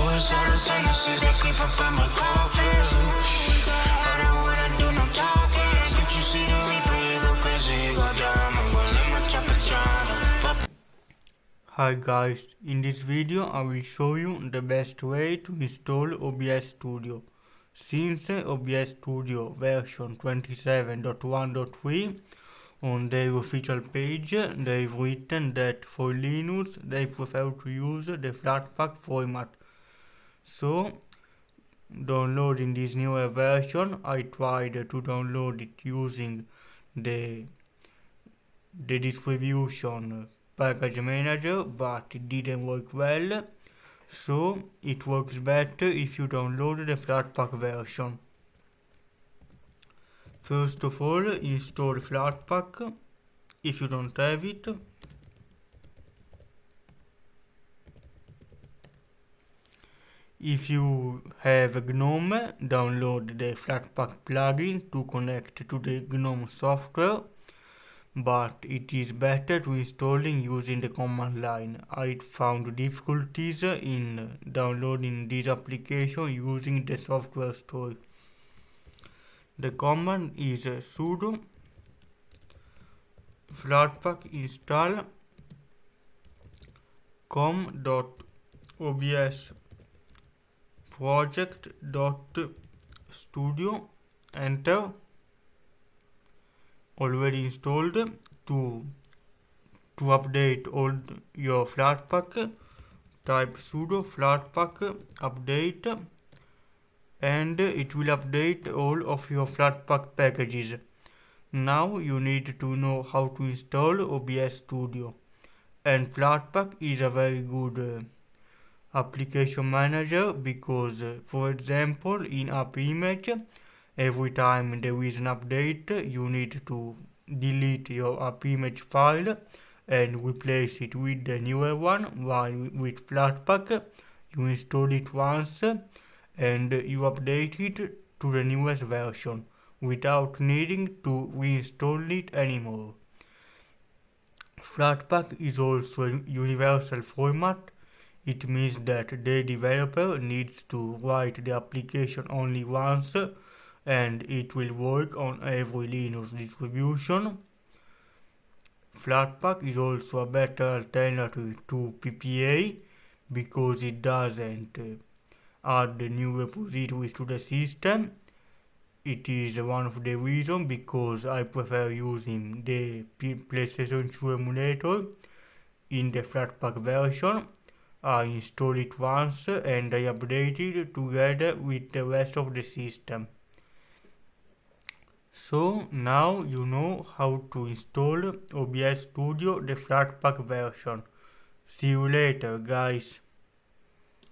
it's all the same, the shit that creep up in my coffin. I don't wanna do no talking. Can't you see the reaper, he go crazy, he go down. I'm gonna let my chopper drown. Hi guys, in this video I will show you the best way to install OBS Studio. Since OBS Studio version 27.1.3 on their official page, they've written that for Linux they prefer to use the Flatpak format. So, downloading this newer version, I tried to download it using the distribution package manager, but it didn't work well, so it works better if you download the Flatpak version. First of all, install Flatpak if you don't have it. If you have GNOME, download the Flatpak plugin to connect to the GNOME software, but it is better to installing using the command line. I found difficulties in downloading this application using the software store. The command is sudo flatpak install com.obsproject.Studio. Enter. Already installed. To update all your Flatpak, type sudo flatpak update and it will update all of your Flatpak packages. Now you need to know how to install OBS Studio, and Flatpak is a very good application manager because, for example, in app image, every time there is an update, you need to delete your app image file and replace it with the newer one, while with Flatpak you install it once and you update it to the newest version without needing to reinstall it anymore. Flatpak is also a universal format. It means that the developer needs to write the application only once and it will work on every Linux distribution. Flatpak is also a better alternative to PPA because it doesn't add new repositories to the system. It is one of the reasons because I prefer using the PlayStation 2 emulator in the Flatpak version. I install it once and I update it together with the rest of the system. So now you know how to install OBS Studio, the Flatpak version. See you later, guys.